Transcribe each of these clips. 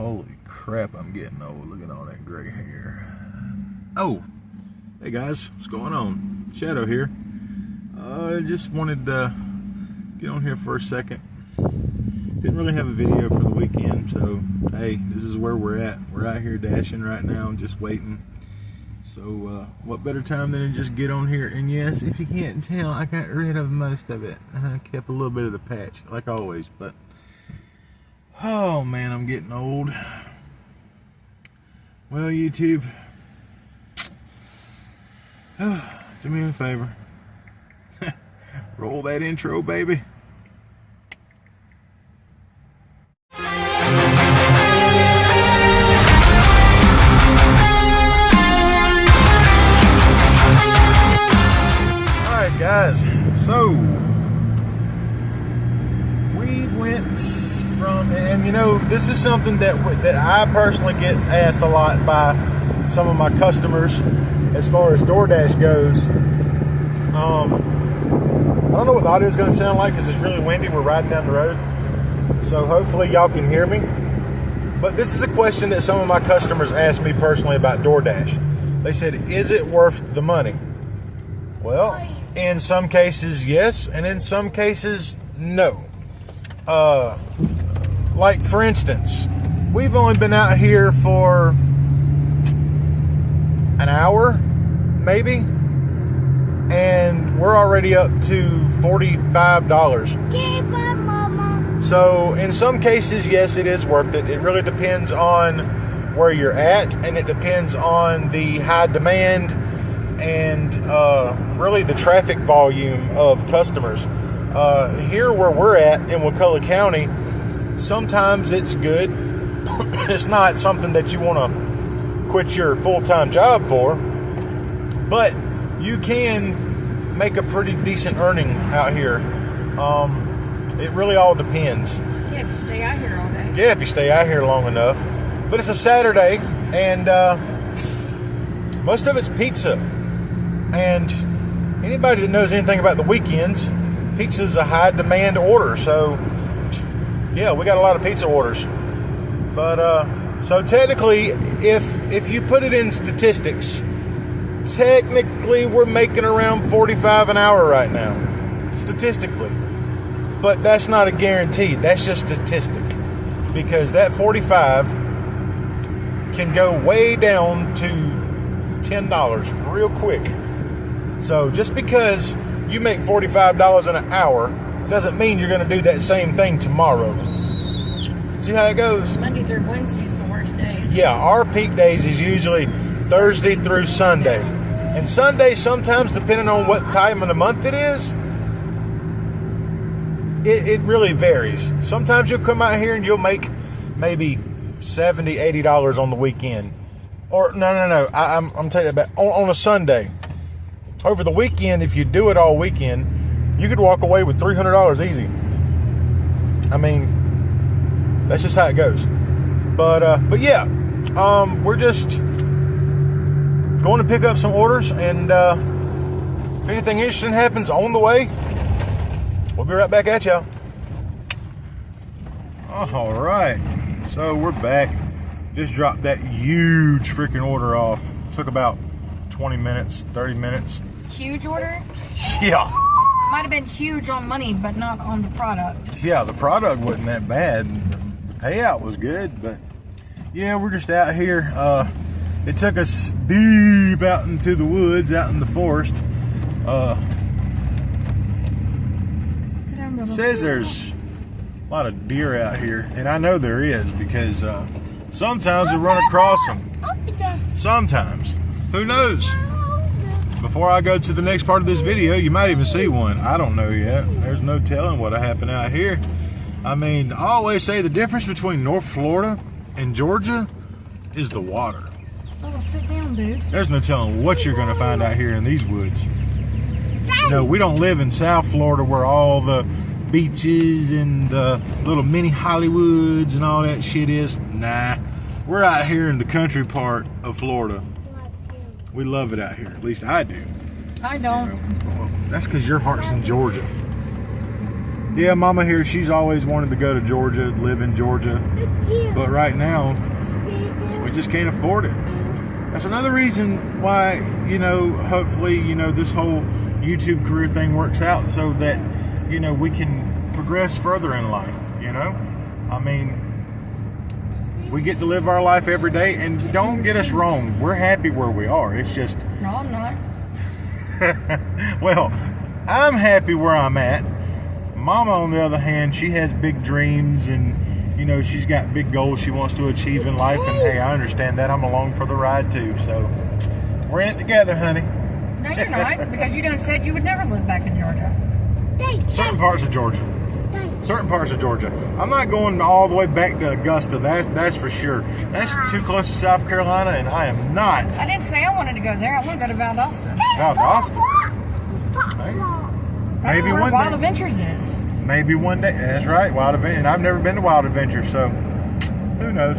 Holy crap, I'm getting old. Look at all that gray hair. Oh, hey guys, what's going on? Shadow here. I just wanted to get on here for a second. Didn't really have a video for the weekend, so hey, this is where we're at. We're out here dashing right now, just waiting. So what better time than to just get on here? And yes, if you can't tell, I got rid of most of it. I kept a little bit of the patch, like always, but oh man, I'm getting old. Well, YouTube, do me a favor. Roll that intro, baby. Alright guys, so we went from, and you know, this is something that I personally get asked a lot by some of my customers as far as DoorDash goes. I don't know what the audio is going to sound like because it's really windy. We're riding down the road, so hopefully y'all can hear me. But this is a question that some of my customers ask me personally about DoorDash. They said, is it worth the money? Well, in some cases yes, and in some cases no. Like for instance, we've only been out here for an hour maybe, and we're already up to $45. Okay, bye, Mama. So in some cases, yes, it is worth it. It really depends on where you're at, and it depends on the high demand and really the traffic volume of customers. Here where we're at in Wakulla County, sometimes it's good. It's not something that you want to quit your full-time job for, but you can make a pretty decent earning out here. It really all depends. Yeah, if you stay out here all day. Yeah, if you stay out here long enough. But it's a Saturday, and most of it's pizza. And anybody that knows anything about the weekends, pizza is a high demand order. So yeah, we got a lot of pizza orders. But so technically, if you put it in statistics, technically we're making around $45 an hour right now, statistically. But that's not a guarantee. That's just statistic, because that 45 can go way down to $10 real quick. So just because you make $45 an hour doesn't mean you're going to do that same thing tomorrow. See how it goes? Monday through Wednesday is the worst days. Yeah, our peak days is usually Thursday through Sunday. And Sunday, sometimes, depending on what time of the month it is, it really varies. Sometimes you'll come out here and you'll make maybe $70, $80 on the weekend. Or, no, I'm telling you about on a Sunday. Over the weekend, if you do it all weekend, you could walk away with $300 easy. I mean, that's just how it goes. But yeah, we're just going to pick up some orders, and if anything interesting happens on the way, we'll be right back at y'all. All right, so we're back. Just dropped that huge freaking order off. Took about 20 minutes, 30 minutes. Huge order? Yeah. Might have been huge on money, but not on the product. Yeah, the product wasn't that bad. The payout was good, but yeah, we're just out here. It took us deep out into the woods, out in the forest. It says there's a lot of deer out here, and I know there is because sometimes we run across them. Sometimes. Who knows? Before I go to the next part of this video, you might even see one. I don't know yet. There's no telling what'll happen out here. I mean, I always say the difference between North Florida and Georgia is the water. Oh, sit down, dude. There's no telling what you're going to find out here in these woods. No, we don't live in South Florida where all the beaches and the little mini Hollywoods and all that shit is. Nah, we're out here in the country part of Florida. We love it out here. At least I do. I don't. You know, that's because your heart's in Georgia. Yeah, Mama here, she's always wanted to go to Georgia, live in Georgia. but right now we just can't afford it. That's another reason why, you know, hopefully, you know, this whole YouTube career thing works out so that, you know, we can progress further in life, you know? I mean, we get to live our life every day, and don't get us wrong, we're happy where we are. It's just... No, I'm not. Well, I'm happy where I'm at. Mama, on the other hand, she has big dreams, and, you know, she's got big goals she wants to achieve in life, and hey, I understand that. I'm along for the ride too, so we're in it together, honey. No, you're not, because you done said you would never live back in Georgia. Certain parts of Georgia. Certain parts of Georgia. I'm not going all the way back to Augusta, that's for sure. That's too close to South Carolina, and I am not. I didn't say I wanted to go there. I want to go to Valdosta. Valdosta? That's Maybe where one Wild day. Adventures is. Maybe one day. That's right, Wild Adventure. And I've never been to Wild Adventure, so who knows?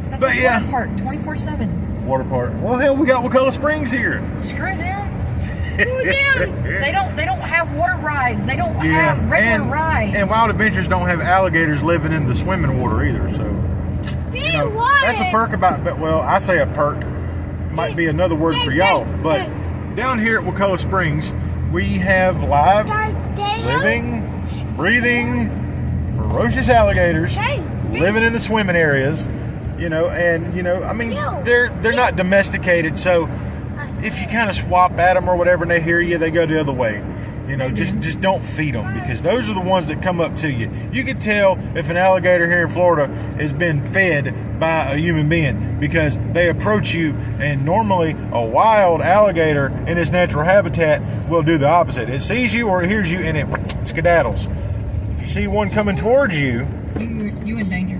That's But a yeah. water park, 24/7. Water park. Well, hell, we got Wakulla Springs here. Screw them. They don't have water rides. They don't Yeah, have regular rides. and Wild Adventures don't have alligators living in the swimming water either. So you know, that's a perk about. But well, I say a perk might be another word for y'all. But down here at Wakulla Springs, we have live, living, breathing, ferocious alligators living in the swimming areas. You know, and you know, I mean, they're not domesticated, so if you kind of swap at them or whatever and they hear you, they go the other way. You know, just don't feed them, because those are the ones that come up to you. You can tell if an alligator here in Florida has been fed by a human being, because they approach you, and normally a wild alligator in its natural habitat will do the opposite. It sees you or it hears you and it skedaddles. If you see one coming towards you, You in danger.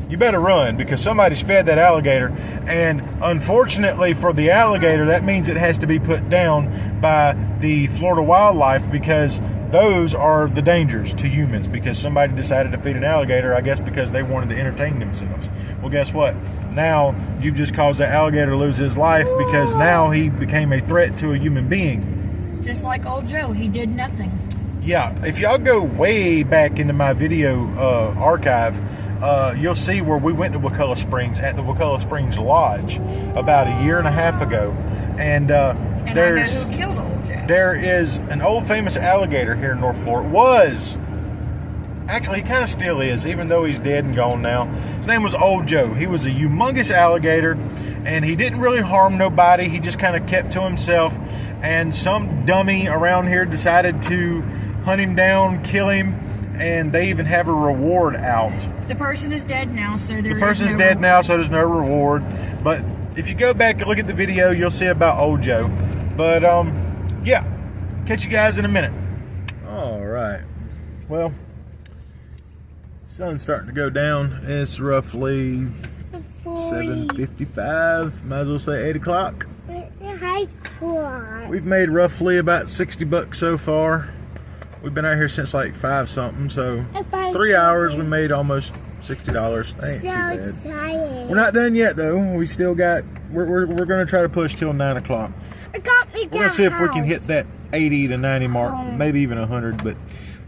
you better run, because somebody's fed that alligator, and unfortunately for the alligator, that means it has to be put down by the Florida wildlife, because those are the dangers to humans, because somebody decided to feed an alligator, I guess because they wanted to entertain themselves. Well, guess what? Now you've just caused that alligator to lose his life, because now he became a threat to a human being. Just like old Joe, he did nothing. Yeah, if y'all go way back into my video archive, you'll see where we went to Wakulla Springs at the Wakulla Springs Lodge about a year and a half ago, and And I know there's who killed old Joe. there is an old famous alligator here in North Florida. Was actually, he kind of still is, even though he's dead and gone now. His name was Old Joe. He was a humongous alligator, and he didn't really harm nobody. He just kind of kept to himself, and some dummy around here decided to hunt him down, kill him, and they even have a reward out. The person is dead now, so there The is person's no dead reward. now, so there's no reward. But if you go back and look at the video, you'll see about Old Joe. But yeah, catch you guys in a minute. All right. Well, sun's starting to go down. It's roughly 7:55. Might as well say 8 o'clock. We've made roughly about 60 bucks so far. We've been out here since like 5 something, so 3 hours we made almost $60. That ain't too bad. We're not done yet though. We still got. We're gonna try to push till 9 o'clock. We're gonna see if we can hit that 80 to 90 mark, maybe even 100. But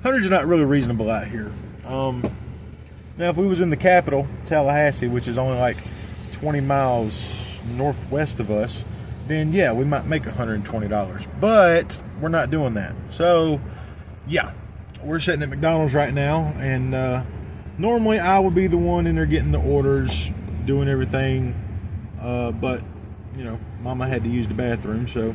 100's not really reasonable out here. Now if we was in the capital, Tallahassee, which is only like 20 miles northwest of us, then yeah, we might make $120. But we're not doing that. So yeah, we're sitting at McDonald's right now, and normally I would be the one in there getting the orders, doing everything, but you know, Mama had to use the bathroom, so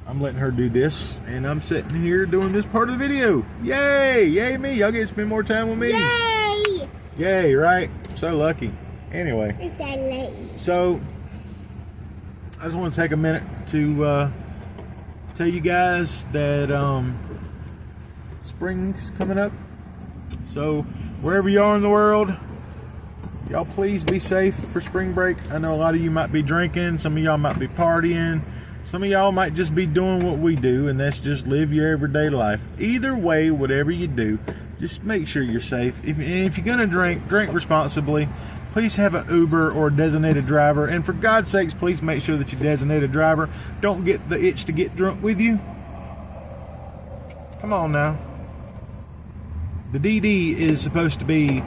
I'm letting her do this, and I'm sitting here doing this part of the video. Yay! Yay me! Y'all get to spend more time with me. Yay! Yay, right? So lucky. Anyway, It's that late. so I just want to take a minute to tell you guys that spring's coming up. So wherever you are in the world, y'all please be safe for spring break. I know a lot of you might be drinking, some of y'all might be partying, some of y'all might just be doing what we do, and that's just live your everyday life. Either way, whatever you do, just make sure you're safe. And if you're gonna drink responsibly. Please have an Uber or a designated driver, and for God's sakes, please make sure that your designated driver don't get the itch to get drunk with you. Come on now. The DD is supposed to be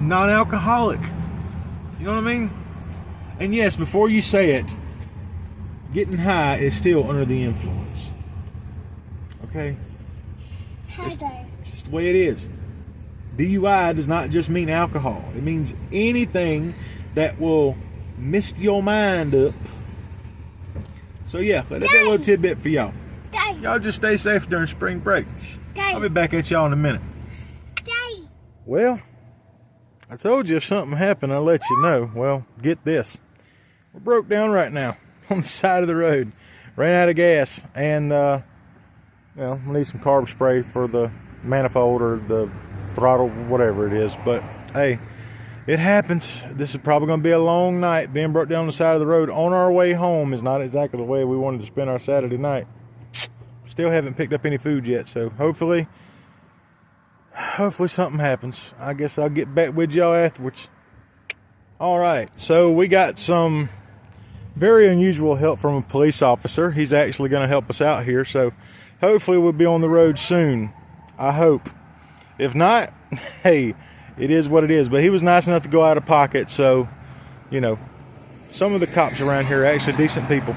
non-alcoholic. You know what I mean? And yes, before you say it, getting high is still under the influence. Okay? It's just the way it is. DUI does not just mean alcohol. It means anything that will mess your mind up. So yeah, let that be a little tidbit for y'all. Y'all just stay safe during spring break. I'll be back at y'all in a minute. Well, I told you if something happened, I'll let you know. Well, get this. We're broke down right now on the side of the road. Ran out of gas, and well, we need some carb spray for the manifold or the throttle, whatever it is. But hey, it happens. This is probably going to be a long night. Being broke down on the side of the road on our way home is not exactly the way we wanted to spend our Saturday night. Still haven't picked up any food yet, so hopefully something happens. I guess I'll get back with y'all afterwards. All right, so we got some very unusual help from a police officer. He's actually going to help us out here, so hopefully we'll be on the road soon. I hope. If not, hey, it is what it is. But he was nice enough to go out of pocket, so, you know, some of the cops around here are actually decent people.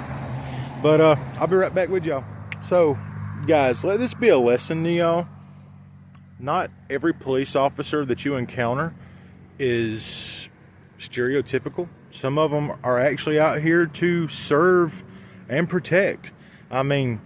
But I'll be right back with y'all. So, guys, let this be a lesson to y'all. Not every police officer that you encounter is stereotypical. Some of them are actually out here to serve and protect. I mean,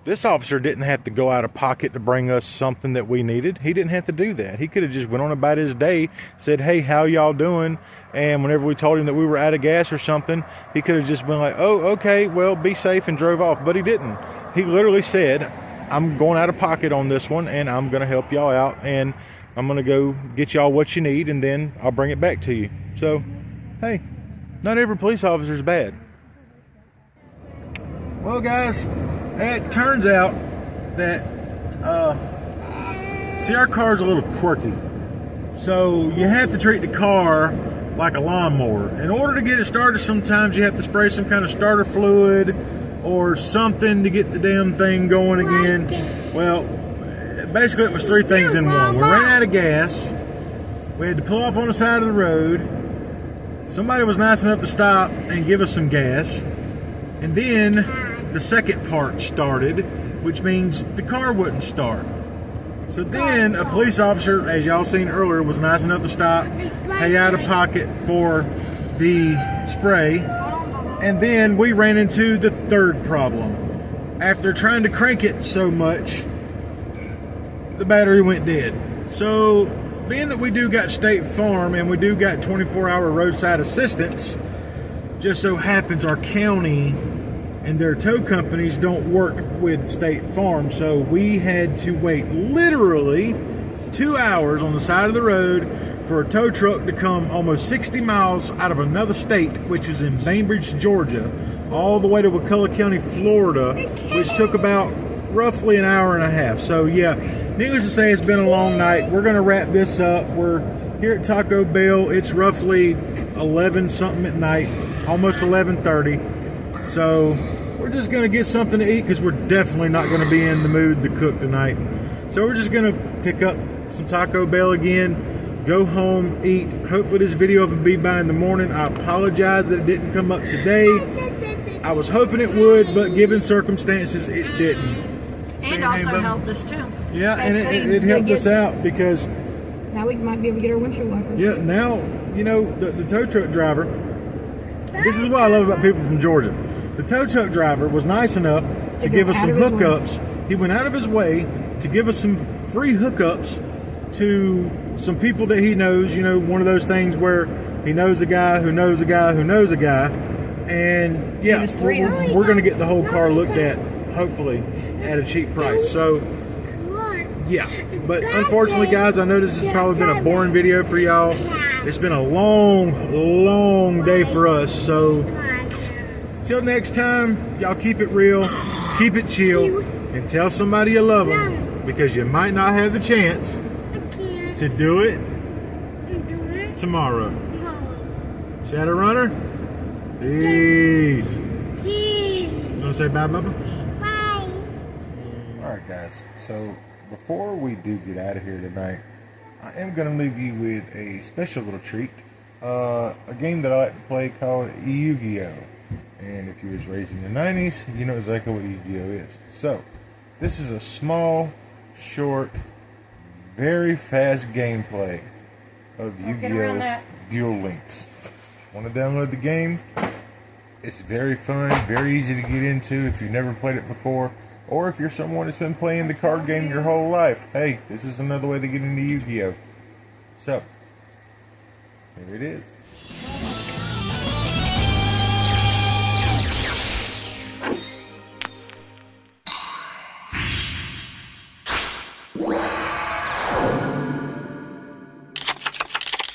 this officer didn't have to go out of pocket to bring us something that we needed. He didn't have to do that. He could have just went on about his day, said, hey, how y'all doing? And whenever we told him that we were out of gas or something, he could have just been like, oh, okay, well, be safe, and drove off. But he didn't. He literally said, I'm going out of pocket on this one, and I'm going to help y'all out, and I'm going to go get y'all what you need, and then I'll bring it back to you. So, hey, not every police officer is bad. Well, guys, it turns out that, see, our car's a little quirky. So you have to treat the car like a lawnmower. In order to get it started, sometimes you have to spray some kind of starter fluid or something to get the damn thing going again. Well, basically it was three things in one. We ran out of gas. We had to pull off on the side of the road. Somebody was nice enough to stop and give us some gas. And then the second part started, which means the car wouldn't start. So then a police officer, as y'all seen earlier, was nice enough to stop, pay out of pocket for the spray. And then we ran into the third problem. After trying to crank it so much, the battery went dead. So being that we do got State Farm and we do got 24-hour roadside assistance, just so happens our county and their tow companies don't work with State Farm, so we had to wait literally 2 hours on the side of the road for a tow truck to come almost 60 miles out of another state, which is in Bainbridge, Georgia, all the way to Wakulla County, Florida, which took about roughly an hour and a half. So yeah, needless to say, it's been a long night. We're gonna wrap this up. We're here at Taco Bell. It's roughly 11 something at night, almost 11:30. So we're just going to get something to eat because we're definitely not going to be in the mood to cook tonight. So we're just going to pick up some Taco Bell again, go home, eat. Hopefully this video will be by in the morning. I apologize that it didn't come up today. I was hoping it would, but given circumstances, it didn't. And also helped us too. Yeah, and it helped us out because now we might be able to get our windshield wipers. Yeah, now, you know, the tow truck driver, this is what I love about people from Georgia. The tow truck driver was nice enough to give us some hookups. He went out of his way to give us some free hookups to some people that he knows. You know, one of those things where he knows a guy who knows a guy who knows a guy. And yeah, we're going to get the whole car looked at, hopefully, at a cheap price. So yeah, but unfortunately, guys, I know this has probably been a boring video for y'all. It's been a long day for us. So till next time, y'all keep it real, keep it chill, and tell somebody you love them, because you might not have the chance to do it tomorrow. Shadowrunner, peace. You want to say bye, Bubba? Bye. All right, guys. So before we do get out of here tonight, I am going to leave you with a special little treat. A game that I like to play called Yu-Gi-Oh! And if you was raised in the 90s, you know exactly what Yu-Gi-Oh! Is. So, this is a small, short, very fast gameplay of Yu-Gi-Oh! Duel Links. Want to download the game? It's very fun, very easy to get into if you've never played it before, or if you're someone that's been playing the card game your whole life. Hey, this is another way to get into Yu-Gi-Oh! So, here it is.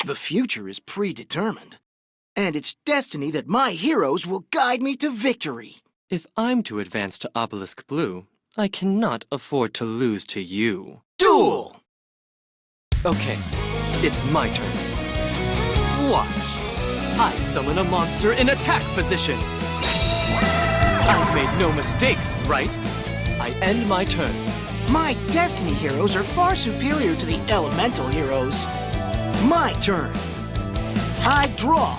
The future is predetermined, and it's destiny that my heroes will guide me to victory. If I'm to advance to Obelisk Blue, I cannot afford to lose to you. Duel! Okay, it's my turn. Watch. I summon a monster in attack position. I've made no mistakes, right? I end my turn. My destiny heroes are far superior to the elemental heroes. My turn. I draw.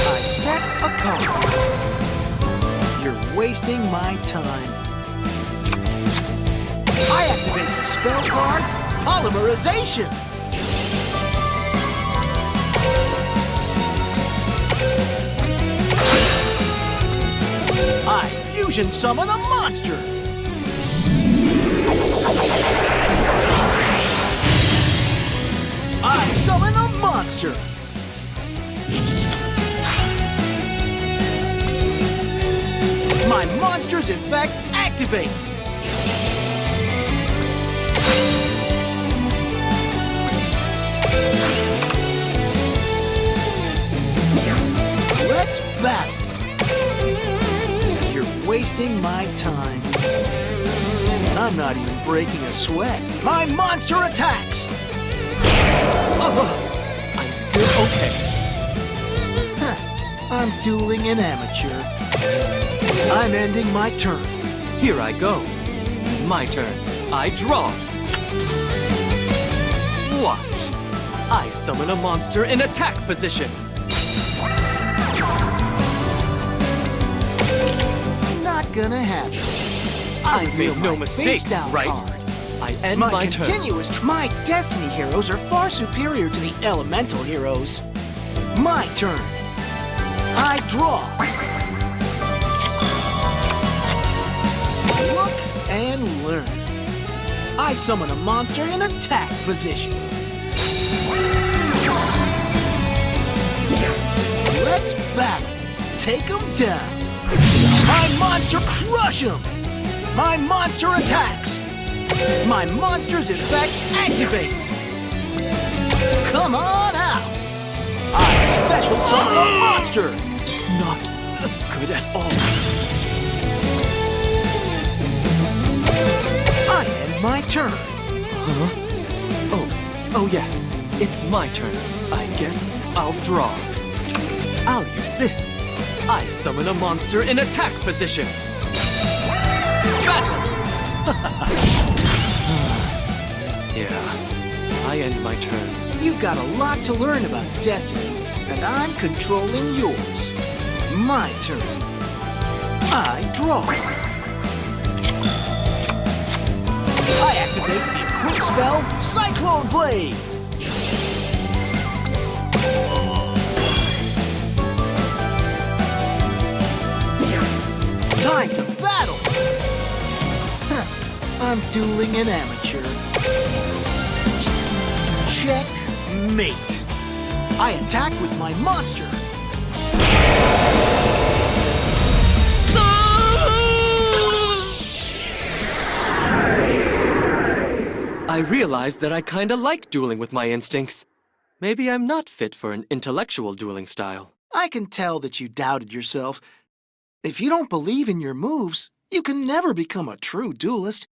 I set a card. You're wasting my time. I activate the spell card, Polymerization. I fusion summon a monster. I summon a monster. My monster's effect activates. Let's battle. You're wasting my time. I'm not even breaking a sweat. My monster attacks! I'm still okay. I'm dueling an amateur. I'm ending my turn. Here I go. My turn. I draw. Watch. I summon a monster in attack position. Not gonna happen. I've made no mistakes, right? I end my turn. My destiny heroes are far superior to the elemental heroes. My turn. I draw. Look and learn. I summon a monster in attack position. Let's battle. Take him down. My monster crush him. My monster attacks. My monster's effect activates. Come on out. I special summon a monster. Not good at all. I end my turn. Huh? Oh yeah. It's my turn. I guess I'll draw. I'll use this. I summon a monster in attack position. Battle! Yeah, I end my turn. You've got a lot to learn about destiny, and I'm controlling yours. My turn. I draw. I activate the equip spell, Cyclone Blade. Time to battle! I'm dueling an amateur. Checkmate. I attack with my monster. I realized that I kinda like dueling with my instincts. Maybe I'm not fit for an intellectual dueling style. I can tell that you doubted yourself. If you don't believe in your moves, you can never become a true duelist.